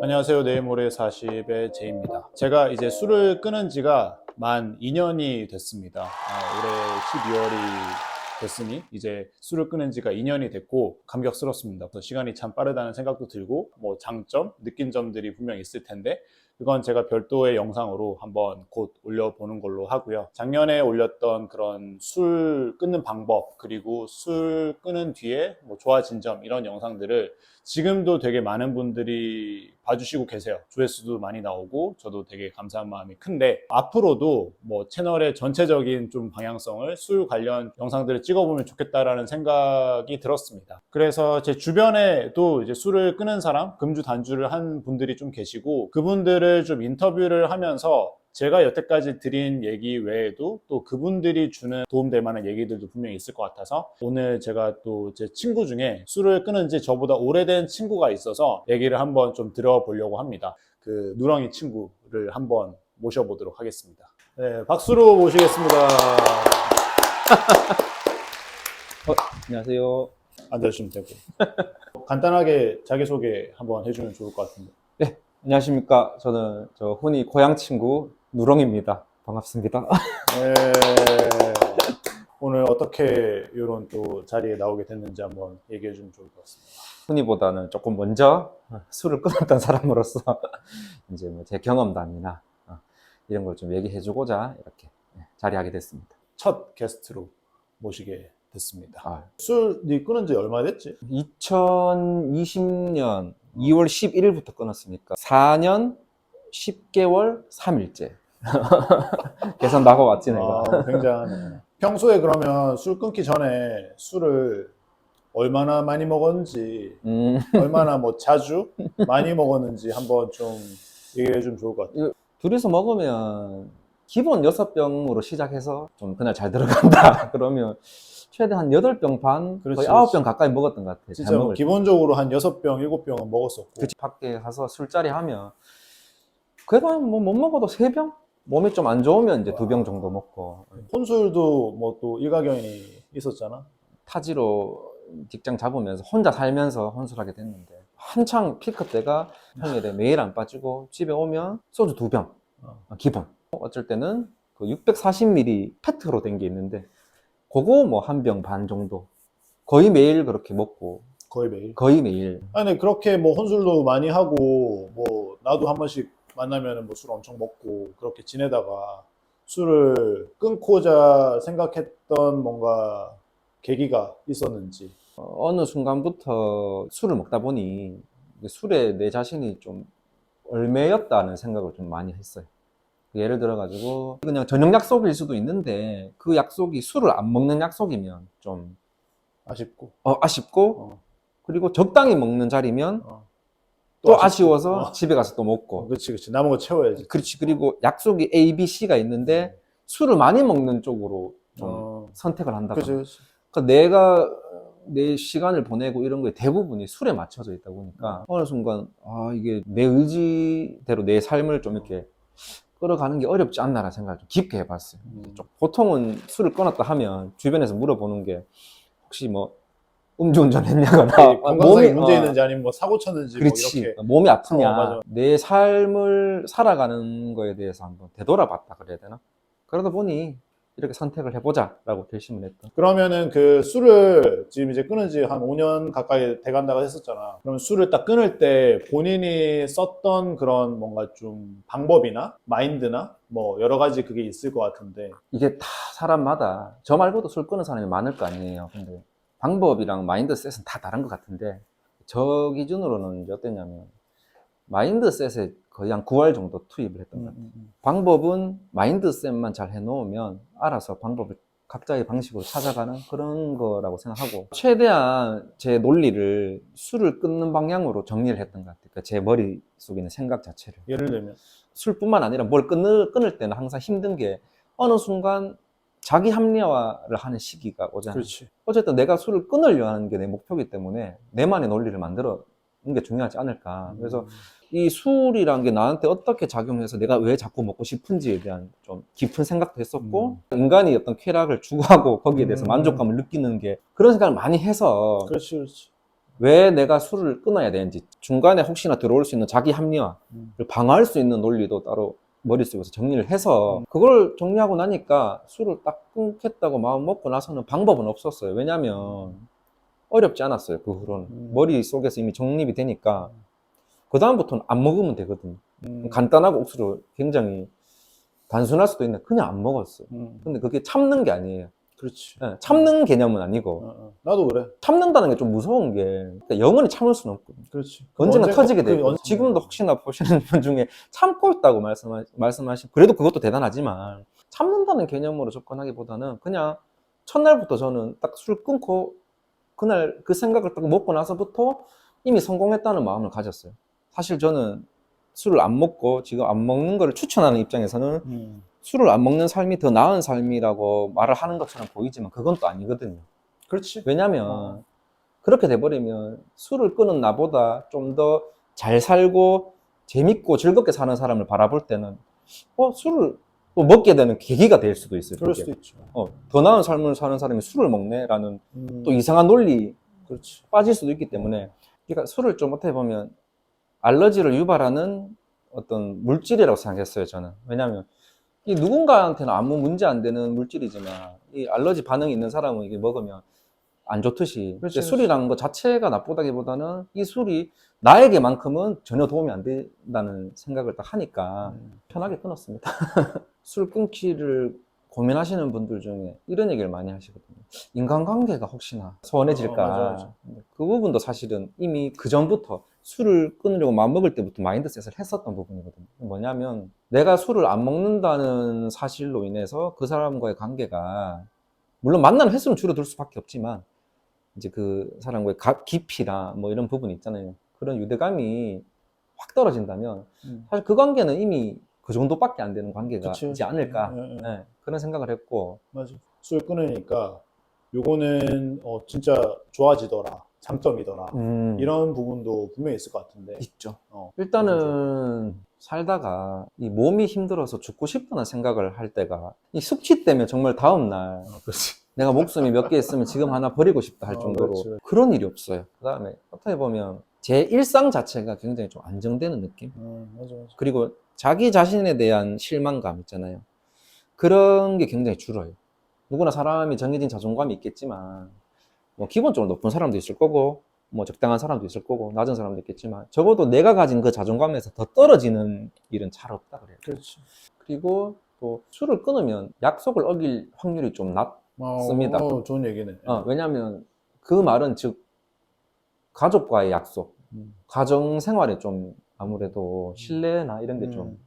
안녕하세요. 내일 모레 40의 제이입니다. 제가 이제 술을 끊은 지가 만 2년이 됐습니다. 올해 12월이 됐으니 이제 술을 끊은 지가 2년이 됐고 감격스럽습니다. 시간이 참 빠르다는 생각도 들고 뭐 장점, 느낀 점들이 분명히 있을 텐데 그건 제가 별도의 영상으로 한번 곧 올려보는 걸로 하고요. 작년에 올렸던 그런 술 끊는 방법 그리고 술 끊은 뒤에 뭐 좋아진 점 이런 영상들을 지금도 되게 많은 분들이 봐주시고 계세요. 조회수도 많이 나오고 저도 되게 감사한 마음이 큰데 앞으로도 뭐 채널의 전체적인 좀 방향성을 술 관련 영상들을 찍어보면 좋겠다라는 생각이 들었습니다. 그래서 제 주변에도 이제 술을 끊은 사람, 금주 단주를 한 분들이 좀 계시고 그분들을 좀 인터뷰를 하면서 제가 여태까지 드린 얘기 외에도 또 그분들이 주는 도움될 만한 얘기들도 분명히 있을 것 같아서 오늘 제가 또 제 친구 중에 술을 끊은 지 저보다 오래된 친구가 있어서 얘기를 한번 좀 들어보려고 합니다. 그 누렁이 친구를 한번 모셔보도록 하겠습니다. 네, 박수로 모시겠습니다. 안녕하세요. 앉아주시면 되고 간단하게 자기소개 한번 해주면 좋을 것 같은데. 네, 안녕하십니까. 저는 흔히 고향 친구 누렁입니다. 반갑습니다. 네, 오늘 어떻게 이런 또 자리에 나오게 됐는지 한번 얘기해 주면 좋을 것 같습니다. 흔히보다는 조금 먼저 술을 끊었던 사람으로서 이제 뭐 제 경험담이나 이런 걸 좀 얘기해주고자 이렇게 자리하게 됐습니다. 첫 게스트로 모시게 됐습니다. 아, 술이 끊은 지 얼마 됐지? 2020년 2월 11일부터 끊었으니까 4년 10개월 3일째. 계산 나고 왔지 내가. 굉장하네. 평소에 그러면 술 끊기 전에 술을 얼마나 많이 먹었는지, 얼마나 뭐 자주 많이 먹었는지 한번 좀 얘기해 주면 좋을 것 같아요. 둘이서 먹으면 기본 6병으로 시작해서 좀 그날 잘 들어간다. 그러면 최대 한 8병 반, 그렇지, 거의 그렇지. 9병 가까이 먹었던 것 같아요. 진짜 뭐 기본적으로 한 6병, 7병은 먹었었고. 그치, 밖에 가서 술자리 하면 그래도 뭐 못 먹어도 3병? 몸이 좀 안 좋으면 이제 2병 정도 먹고. 혼술도 뭐 또 일가견이 있었잖아. 타지로 직장 잡으면서 혼자 살면서 혼술하게 됐는데 한창 피크 때가 평일에 매일 안 빠지고 집에 오면 소주 2병 기본. 어쩔 때는 그 640ml 페트로 된 게 있는데 그거 뭐 1병 반 정도 거의 매일 그렇게 먹고. 거의 매일. 거의 매일. 아니 그렇게 뭐 혼술도 많이 하고 뭐 나도 한 번씩 만나면은 뭐 술 엄청 먹고 그렇게 지내다가 술을 끊고자 생각했던 뭔가 계기가 있었는지. 어느 순간부터 술을 먹다 보니 술에 내 자신이 좀 얽매였다는 생각을 좀 많이 했어요. 예를 들어가지고 그냥 저녁 약속일 수도 있는데 그 약속이 술을 안 먹는 약속이면 좀 아쉽고. 아쉽고 그리고 적당히 먹는 자리면 또 또 아쉬워서 집에 가서 또 먹고. 그렇지. 남은 거 채워야지. 그렇지. 그리고 약속이 A, B, C가 있는데 술을 많이 먹는 쪽으로 좀 선택을 한다거나. 그렇지. 그러니까 내가 내 시간을 보내고 이런 거에 대부분이 술에 맞춰져 있다 보니까 어느 순간 이게 내 의지대로 내 삶을 좀 이렇게 끌어가는 게 어렵지 않나라는 생각을 좀 깊게 해봤어요. 보통은 술을 끊었다 하면 주변에서 물어보는 게 혹시 뭐 음주운전 했냐거나 건강상에 문제 있는지 아니면 뭐 사고 쳤는지 그렇지. 뭐 이렇게 몸이 아프냐 맞아. 내 삶을 살아가는 거에 대해서 한번 되돌아봤다 그래야 되나? 그러다 보니 이렇게 선택을 해보자 라고 결심을 했던. 그러면은 그 술을 지금 이제 끊은 지 한 5년 가까이 돼간다고 했었잖아. 그럼 술을 딱 끊을 때 본인이 썼던 그런 뭔가 좀 방법이나 마인드나 뭐 여러 가지 그게 있을 것 같은데 이게 다 사람마다 저 말고도 술 끊는 사람이 많을 거 아니에요. 근데 방법이랑 마인드셋은 다 다른 것 같은데 저 기준으로는 이제 어땠냐면 마인드셋에 거의 한 9월 정도 투입을 했던 것 같아요. 방법은 마인드셋만 잘 해놓으면 알아서 방법을 각자의 방식으로 찾아가는 그런 거라고 생각하고 최대한 제 논리를 술을 끊는 방향으로 정리를 했던 것 같아요. 그러니까 제 머릿속에 있는 생각 자체를. 예를 들면 술뿐만 아니라 뭘 끊을 때는 항상 힘든 게 어느 순간 자기 합리화를 하는 시기가 오잖아요. 그렇지. 어쨌든 내가 술을 끊으려 하는 게 내 목표이기 때문에 내만의 논리를 만들어 는 게 중요하지 않을까. 그래서 이 술이란 게 나한테 어떻게 작용해서 내가 왜 자꾸 먹고 싶은지에 대한 좀 깊은 생각도 했었고 인간이 어떤 쾌락을 추구하고 거기에 대해서 만족감을 느끼는 게 그런 생각을 많이 해서 그렇지. 왜 내가 술을 끊어야 되는지, 중간에 혹시나 들어올 수 있는 자기 합리화를 방어할 수 있는 논리도 따로 머릿속에서 정리를 해서 그걸 정리하고 나니까 술을 딱 끊겠다고 마음 먹고 나서는 방법은 없었어요. 왜냐면 어렵지 않았어요. 그 후로는 머릿속에서 이미 정립이 되니까 그 다음부터는 안 먹으면 되거든요. 간단하고 억수로 굉장히 단순할 수도 있는데 그냥 안 먹었어요. 근데 그게 참는 게 아니에요. 그렇지. 네, 참는 개념은 아니고 나도 그래. 참는다는 게 좀 무서운 게 그러니까 영원히 참을 수는 없거든요. 그렇지. 언젠가 터지게 돼 그 있고 지금도 혹시나 보시는 분 중에 참고 있다고 말씀하신 그래도 그것도 대단하지만 참는다는 개념으로 접근하기보다는 그냥 첫날부터 저는 딱 술 끊고 그날 그 생각을 딱 먹고 나서부터 이미 성공했다는 마음을 가졌어요. 사실 저는 술을 안 먹고 지금 안 먹는 거를 추천하는 입장에서는 술을 안 먹는 삶이 더 나은 삶이라고 말을 하는 것처럼 보이지만 그건 또 아니거든요. 그렇지. 왜냐면 그렇게 돼버리면 술을 끊은 나보다 좀 더 잘 살고 재밌고 즐겁게 사는 사람을 바라볼 때는 술을 또 먹게 되는 계기가 될 수도 있어요. 그럴 그게. 수도 있죠. 더 나은 삶을 사는 사람이 술을 먹네라는 또 음, 이상한 논리 그렇지. 빠질 수도 있기 때문에 그러니까 술을 좀 어떻게 보면 알러지를 유발하는 어떤 물질이라고 생각했어요. 저는. 왜냐하면 이 누군가한테는 아무 문제 안 되는 물질이지만 이 알러지 반응이 있는 사람은 이게 먹으면 안 좋듯이 그렇지, 술이라는 것 자체가 나쁘다기보다는 이 술이 나에게만큼은 전혀 도움이 안 된다는 생각을 딱 하니까 편하게 끊었습니다. 술 끊기를 고민하시는 분들 중에 이런 얘기를 많이 하시거든요. 인간관계가 혹시나 소원해질까. 맞아. 그 부분도 사실은 이미 그 전부터 술을 끊으려고 마음먹을 때부터 마인드셋을 했었던 부분이거든요. 뭐냐면 내가 술을 안 먹는다는 사실로 인해서 그 사람과의 관계가 물론 만나는 횟수는 줄어들 수밖에 없지만 이제 그 사람과의 깊이나 뭐 이런 부분이 있잖아요. 그런 유대감이 확 떨어진다면 사실 그 관계는 이미 그 정도밖에 안 되는 관계가 그치. 이지 않을까. 예. 네, 그런 생각을 했고. 맞아. 술 끊으니까 요거는 진짜 좋아지더라. 장점이더라. 이런 부분도 분명히 있을 것 같은데. 있죠. 어, 일단은 살다가 이 몸이 힘들어서 죽고 싶다는 생각을 할 때가 이 숙취 때문에 정말 다음날 그렇지. 내가 목숨이 몇 개 있으면 지금 하나 버리고 싶다 할 정도로 그렇지. 그런 일이 없어요. 그 다음에 어떻게 보면 제 일상 자체가 굉장히 좀 안정되는 느낌? 맞아. 그리고 자기 자신에 대한 실망감 있잖아요. 그런 게 굉장히 줄어요. 누구나 사람이 정해진 자존감이 있겠지만 뭐 기본적으로 높은 사람도 있을 거고 뭐 적당한 사람도 있을 거고 낮은 사람도 있겠지만 적어도 내가 가진 그 자존감에서 더 떨어지는 일은 잘 없다 그래요. 그렇지. 그리고 또 술을 끊으면 약속을 어길 확률이 좀 낮습니다. 좋은 얘기네. 왜냐하면 그 말은 즉 가족과의 약속, 가정 생활에 좀 아무래도 신뢰나 이런 게 좀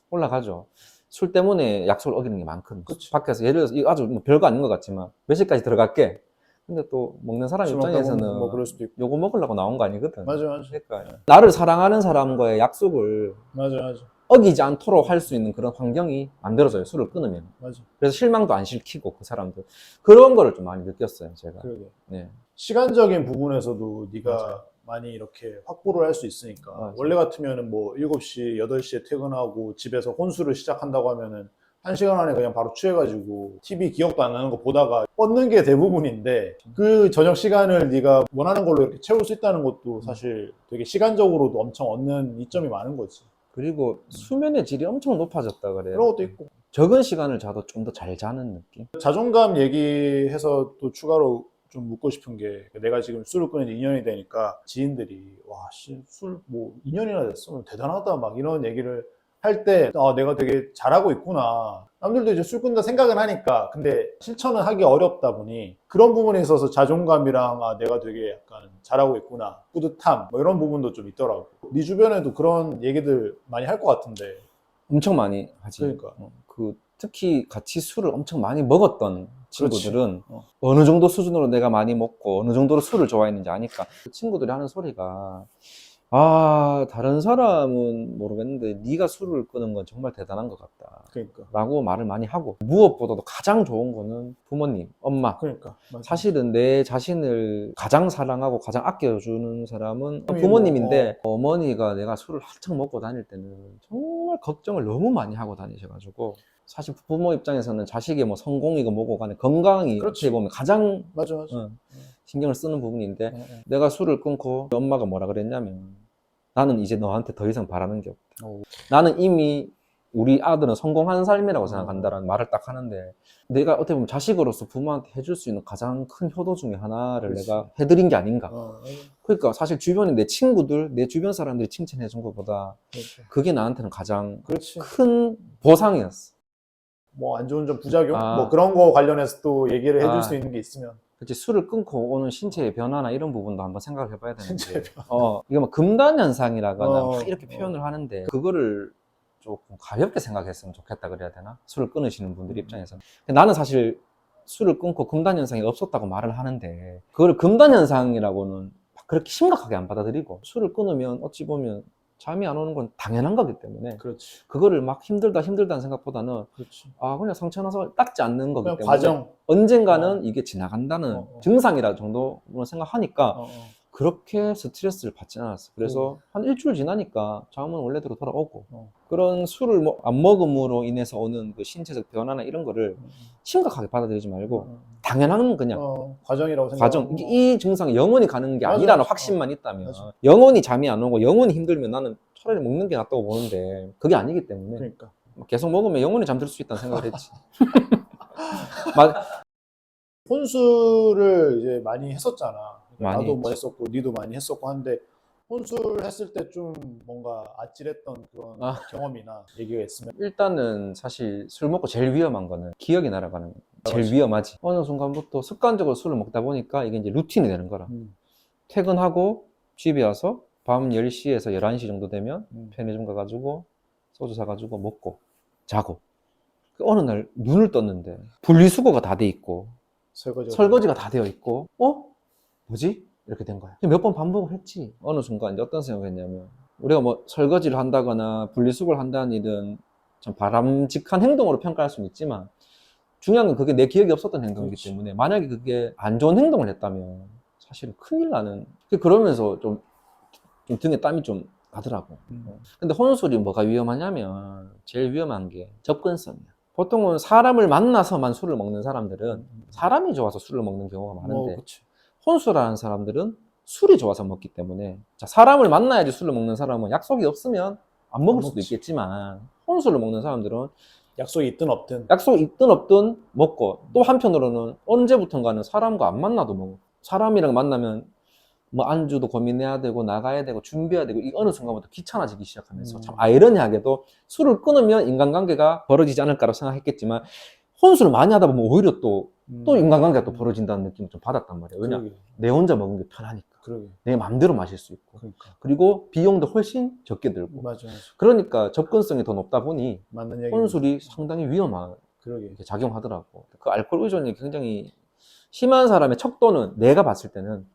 올라가죠. 술 때문에 약속을 어기는 게 많거든요. 그치. 밖에서 예를 들어서 이거 아주 뭐 별거 아닌 것 같지만 몇 시까지 들어갈게. 근데 또 먹는 사람 술 입장에서는 먹다 보면 뭐 그럴 수도 있고. 요거 먹으려고 나온 거 아니거든. 맞아. 그러니까 나를 사랑하는 사람과의 약속을 맞아. 어기지 않도록 할 수 있는 그런 환경이 만들어져요. 술을 끊으면. 맞아. 그래서 실망도 안 시키고 그 사람들 그런 거를 좀 많이 느꼈어요. 제가. 그러게. 네. 시간적인 부분에서도 네가 맞아요. 많이 이렇게 확보를 할 수 있으니까. 맞아요. 원래 같으면은 뭐 7시, 8시에 퇴근하고 집에서 혼술을 시작한다고 하면은 1시간 안에 그냥 바로 취해가지고 TV 기억도 안 나는 거 보다가 뻗는 게 대부분인데 그 저녁 시간을 네가 원하는 걸로 이렇게 채울 수 있다는 것도 사실 되게 시간적으로도 엄청 얻는 이점이 많은 거지. 그리고 수면의 질이 엄청 높아졌다 그래요. 그런 것도 있고. 적은 시간을 자도 좀 더 잘 자는 느낌? 자존감 얘기해서 또 추가로 좀 묻고 싶은 게 내가 지금 술을 끊은 지 2년이 되니까 지인들이 와, 씨, 술 뭐 2년이나 됐어. 대단하다. 막 이런 얘기를 할 때 내가 되게 잘하고 있구나. 남들도 이제 술 끊는다 생각은 하니까 근데 실천은 하기 어렵다 보니 그런 부분에 있어서 자존감이랑 내가 되게 약간 잘하고 있구나. 뿌듯함 뭐 이런 부분도 좀 있더라고. 네 주변에도 그런 얘기들 많이 할 것 같은데. 엄청 많이 하지. 그러니까. 특히 같이 술을 엄청 많이 먹었던 친구들은 그렇지. 어느 정도 수준으로 내가 많이 먹고 어느 정도로 술을 좋아했는지 아니까 그 친구들이 하는 소리가 다른 사람은 모르겠는데 네가 술을 끊은 건 정말 대단한 것 같다 그러니까. 라고 말을 많이 하고 무엇보다도 가장 좋은 거는 부모님, 엄마 그러니까. 맞아. 사실은 내 자신을 가장 사랑하고 가장 아껴주는 사람은 뭐, 부모님인데 어머니가 내가 술을 한창 먹고 다닐 때는 정말 걱정을 너무 많이 하고 다니셔가지고 사실 부모 입장에서는 자식의 뭐 성공이고 뭐고 간에 건강이 그렇지. 어떻게 보면 가장 맞아. 신경을 쓰는 부분인데 어, 어. 내가 술을 끊고 엄마가 뭐라 그랬냐면 나는 이제 너한테 더 이상 바라는 게 없다. 오. 나는 이미 우리 아들은 성공한 삶이라고 어. 생각한다라는 말을 딱 하는데 내가 어떻게 보면 자식으로서 부모한테 해줄 수 있는 가장 큰 효도 중에 하나를 그렇지. 내가 해드린 게 아닌가. 어, 그러니까 사실 주변에 내 친구들, 내 주변 사람들이 칭찬해 준 것보다 그렇죠. 그게 나한테는 가장 그렇지. 큰 보상이었어. 뭐 안 좋은 점 부작용 아. 뭐 그런 거 관련해서 또 얘기를 해줄 아. 수 있는 게 있으면 그치, 술을 끊고 오는 신체의 변화나 이런 부분도 한번 생각을 해봐야 신체의 되는데, 이거 뭐 금단 현상이라거나 막 이렇게 어. 표현을 하는데, 그거를 조금 가볍게 생각했으면 좋겠다 그래야 되나? 술을 끊으시는 분들 입장에서. 나는 사실 술을 끊고 금단 현상이 없었다고 말을 하는데, 그걸 금단 현상이라고는 막 그렇게 심각하게 안 받아들이고, 술을 끊으면 어찌 보면 잠이 안 오는 건 당연한 거기 때문에, 그렇지. 그거를 막 힘들다는 생각보다는 그렇지. 그냥 상처 나서 닦지 않는 거기 그냥 때문에 과정. 언젠가는 이게 지나간다는 어, 어. 증상이라 정도로 생각하니까 어, 어. 그렇게 스트레스를 받지 않았어. 그래서 한 일주일 지나니까 잠은 원래대로 돌아오고 그런 술을 안 먹음으로 인해서 오는 그 신체적 변화나 이런 거를 심각하게 받아들이지 말고 당연한 그냥 과정이라고 과정. 생각하고. 이 증상이 영원히 가는 게 맞아. 아니라는 확신만 있다면 맞아. 영원히 잠이 안 오고 영원히 힘들면 나는 차라리 먹는 게 낫다고 보는데 그게 아니기 때문에 그러니까. 계속 먹으면 영원히 잠들 수 있다는 생각을 했지. 막 혼술을 이제 많이 했었잖아. 그러니까 많이 나도 뭐 했지. 했었고, 니도 많이 했었고 한데 혼술 했을 때 좀 뭔가 아찔했던 그런 경험이나 얘기가 있으면. 일단은 사실 술 먹고 제일 위험한 거는 기억이 날아가는 거. 제일 맞아. 위험하지. 어느 순간부터 습관적으로 술을 먹다 보니까 이게 이제 루틴이 되는 거라. 음. 퇴근하고 집에 와서 밤 10시에서 11시 정도 되면 편의점 가가지고 소주 사가지고 먹고 자고. 어느 날 눈을 떴는데 분리수거가 다 돼 있고 설거지가 다 되어 있고 뭐지? 이렇게 된 거야. 몇 번 반복을 했지. 어느 순간 이제 어떤 생각을 했냐면 우리가 뭐 설거지를 한다거나 분리수거를 한다는 일은 참 바람직한 행동으로 평가할 수는 있지만 중요한 건 그게 내 기억이 없었던 행동이기 그렇지. 때문에 만약에 그게 안 좋은 행동을 했다면 사실은 큰일 나는. 그러면서 좀 등에 땀이 좀 나더라고. 근데 혼술이 뭐가 위험하냐면 제일 위험한 게 접근성이야. 보통은 사람을 만나서만 술을 먹는 사람들은 사람이 좋아서 술을 먹는 경우가 많은데 그치. 혼술하는 사람들은 술이 좋아서 먹기 때문에 자, 사람을 만나야지 술을 먹는 사람은 약속이 없으면 안 먹을 수도 먹지. 있겠지만 혼술을 먹는 사람들은 약속이 있든 없든. 약속이 있든 없든 먹고 또 한편으로는 언제부턴가는 사람과 안 만나도 먹어. 사람이랑 만나면 뭐 안주도 고민해야 되고 나가야 되고 준비해야 되고 이 어느 순간부터 귀찮아지기 시작하면서 참 아이러니하게도 술을 끊으면 인간관계가 벌어지지 않을까라고 생각했겠지만 혼술을 많이 하다 보면 오히려 또 인간관계가 또 벌어진다는 느낌을 좀 받았단 말이에요. 왜냐? 그러게. 내 혼자 먹는 게 편하니까. 그러게. 내 마음대로 마실 수 있고. 그러니까. 그리고 비용도 훨씬 적게 들고. 맞아. 그러니까 접근성이 더 높다 보니 맞는 얘기. 혼술이 상당히 위험하게 그러게. 작용하더라고. 그 알코올 의존이 굉장히 심한 사람의 척도는 내가 봤을 때는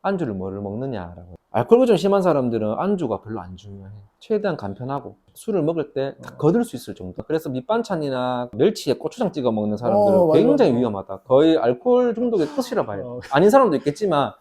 안주를 뭐를 먹느냐라고. 알코올 의존 심한 사람들은 안주가 별로 안 중요해. 최대한 간편하고 술을 먹을 때 딱 거둘 수 있을 정도. 그래서 밑반찬이나 멸치에 고추장 찍어 먹는 사람들은 맞아. 굉장히 위험하다. 거의 알코올 중독의 끝이라 봐요. 아닌 사람도 있겠지만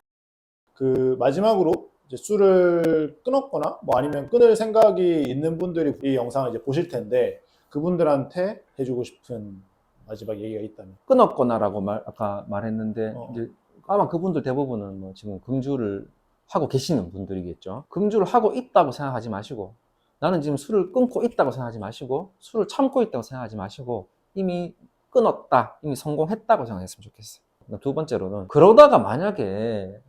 그 마지막으로 이제 술을 끊었거나 뭐 아니면 끊을 생각이 있는 분들이 이 영상을 이제 보실 텐데 그분들한테 해주고 싶은 마지막 얘기가 있다면. 끊었거나라고 아까 말했는데 이제 아마 그분들 대부분은 뭐 지금 금주를 하고 계시는 분들이겠죠. 금주를 하고 있다고 생각하지 마시고 나는 지금 술을 끊고 있다고 생각하지 마시고 술을 참고 있다고 생각하지 마시고 이미 끊었다, 이미 성공했다고 생각했으면 좋겠어요. 두 번째로는 그러다가 만약에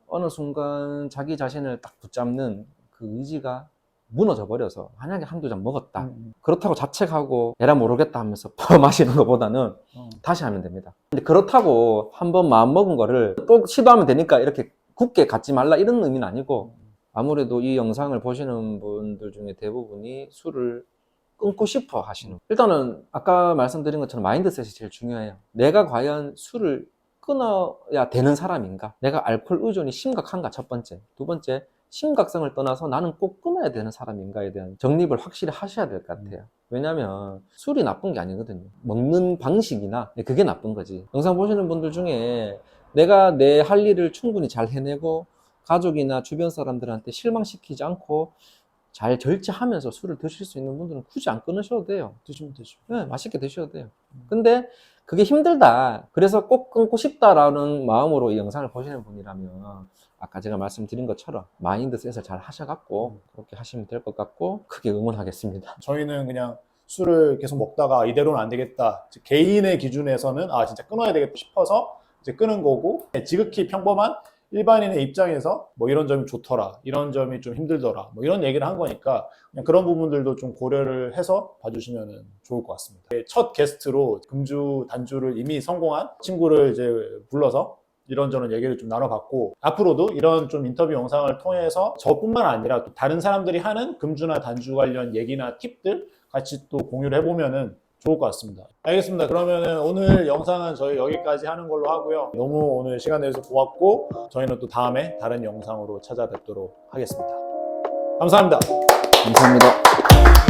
어느 순간 자기 자신을 딱 붙잡는 그 의지가 무너져 버려서 만약에 한두 잔 먹었다. 그렇다고 자책하고 에라 모르겠다 하면서 퍼 마시는 것보다는 다시 하면 됩니다. 근데 그렇다고 한번 마음 먹은 거를 또 시도하면 되니까 이렇게 굳게 갖지 말라 이런 의미는 아니고 아무래도 이 영상을 보시는 분들 중에 대부분이 술을 끊고 싶어 하시는. 일단은 아까 말씀드린 것처럼 마인드셋이 제일 중요해요. 내가 과연 술을 끊어야 되는 사람인가? 내가 알코올 의존이 심각한가? 첫 번째. 두 번째, 심각성을 떠나서 나는 꼭 끊어야 되는 사람인가에 대한 정립을 확실히 하셔야 될 것 같아요. 왜냐면 술이 나쁜 게 아니거든요. 먹는 방식이나 그게 나쁜 거지. 영상 보시는 분들 중에 내가 내 할 일을 충분히 잘 해내고 가족이나 주변 사람들한테 실망시키지 않고 잘 절제하면서 술을 드실 수 있는 분들은 굳이 안 끊으셔도 돼요. 드시면 되죠. 네, 맛있게 드셔도 돼요. 근데 그게 힘들다. 그래서 꼭 끊고 싶다라는 마음으로 이 영상을 보시는 분이라면 아까 제가 말씀드린 것처럼 마인드셋을 잘 하셔갖고 그렇게 하시면 될 것 같고 크게 응원하겠습니다. 저희는 그냥 술을 계속 먹다가 이대로는 안 되겠다. 개인의 기준에서는 진짜 끊어야 되겠다 싶어서 이제 끊은 거고, 지극히 평범한 일반인의 입장에서 뭐 이런 점이 좋더라, 이런 점이 좀 힘들더라, 뭐 이런 얘기를 한 거니까 그냥 그런 부분들도 좀 고려를 해서 봐주시면 좋을 것 같습니다. 첫 게스트로 금주 단주를 이미 성공한 친구를 이제 불러서 이런저런 얘기를 좀 나눠봤고, 앞으로도 이런 좀 인터뷰 영상을 통해서 저뿐만 아니라 또 다른 사람들이 하는 금주나 단주 관련 얘기나 팁들 같이 또 공유를 해보면은 좋을 것 같습니다. 알겠습니다. 그러면은 오늘 영상은 저희 여기까지 하는 걸로 하고요. 너무 오늘 시간 내줘서 고맙고, 저희는 또 다음에 다른 영상으로 찾아뵙도록 하겠습니다. 감사합니다. 감사합니다.